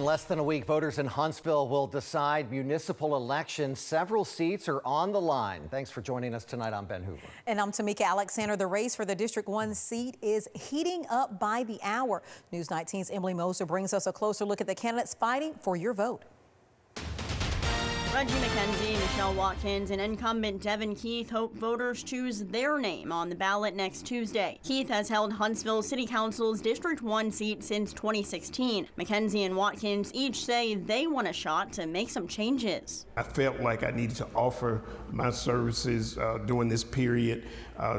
less than a week, voters in Huntsville will decide municipal elections. Several seats are on the line. Thanks for joining us tonight. I'm Ben Hoover. And I'm Tamika Alexander. The race for the District 1 seat is heating up by the hour. News 19's Emily Moser brings us a closer look at the candidates fighting for your vote. Reggie McKenzie, Michelle Watkins, and incumbent Devin Keith hope voters choose their name on the ballot next Tuesday. Keith has held Huntsville City Council's District 1 seat since 2016. McKenzie and Watkins each say they want a shot to make some changes. I felt like I needed to offer my services during this period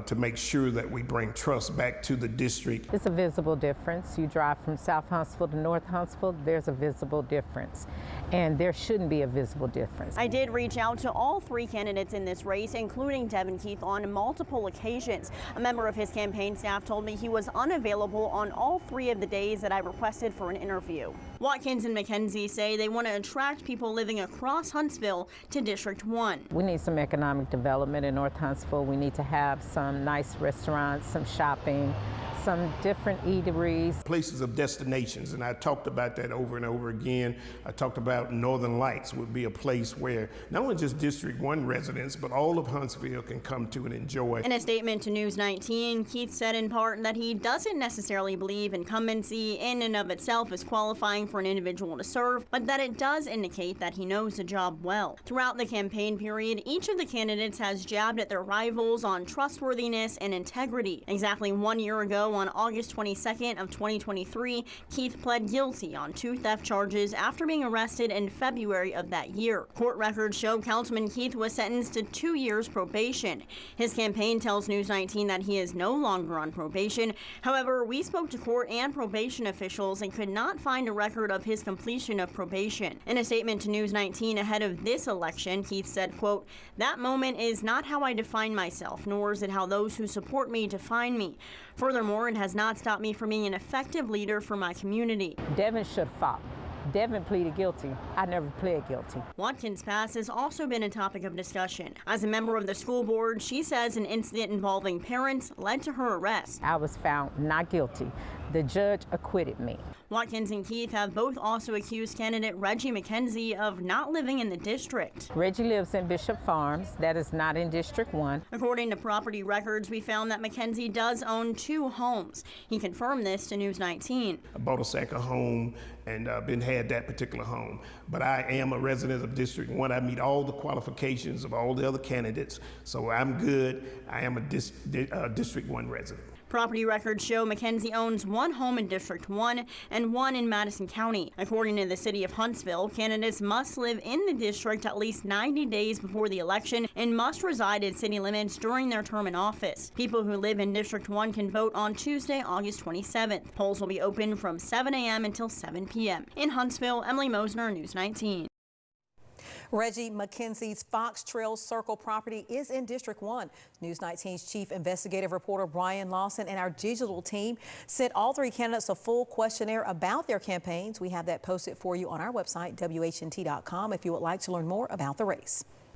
to make sure that we bring trust back to the district. It's a visible difference. You drive from South Huntsville to North Huntsville, there's a visible difference. And there shouldn't be a visible difference. I did reach out to all three candidates in this race, including Devin Keith, on multiple occasions. A member of his campaign staff told me he was unavailable on all 3 of the days that I requested for an interview. Watkins and McKenzie say they want to attract people living across Huntsville to District 1. We need some economic development in North Huntsville. We need to have some nice restaurants, some shopping, some different eateries. Places of destinations, and I talked about that over and over again. I talked about Northern Lights would be a place where not only just District 1 residents, but all of Huntsville can come to and enjoy. In a statement to News 19, Keith said in part that he doesn't necessarily believe incumbency in and of itself is qualifying for an individual to serve, but that it does indicate that he knows the job well. Throughout the campaign period, each of the candidates has jabbed at their rivals on trustworthiness and integrity. Exactly 1 year ago, on August 22nd of 2023, Keith pled guilty on 2 theft charges after being arrested in February of that year. Court records show Councilman Keith was sentenced to 2 years probation. His campaign tells News 19 that he is no longer on probation. However, we spoke to court and probation officials and could not find a record of his completion of probation. In a statement to News 19 ahead of this election, Keith said, quote, "That moment is not how I define myself, nor is it how those who support me define me. Furthermore, it has not stopped me from being an effective leader for my community." Devin should have fought. Devin pleaded guilty. I never pled guilty. Watkins' past has also been a topic of discussion. As a member of the school board, she says an incident involving parents led to her arrest. I was found not guilty. The judge acquitted me. Watkins and Keith have both also accused candidate Reggie McKenzie of not living in the district. Reggie lives in Bishop Farms. That is not in District 1. According to property records, we found that McKenzie does own 2 homes. He confirmed this to News 19. I bought a second home and had that particular home. But I am a resident of District 1. I meet all the qualifications of all the other candidates, so I'm good. I am a District 1 resident. Property records show McKenzie owns 1 home in District 1 and 1 in Madison County. According to the city of Huntsville, candidates must live in the district at least 90 days before the election and must reside in city limits during their term in office. People who live in District 1 can vote on Tuesday, August 27th. Polls will be open from 7 a.m. until 7 p.m. In Huntsville, Emily Mosner, News 19. Reggie McKenzie's Fox Trail Circle property is in District 1. News 19's chief investigative reporter Brian Lawson and our digital team sent all 3 candidates a full questionnaire about their campaigns. We have that posted for you on our website, WHNT.com, if you would like to learn more about the race.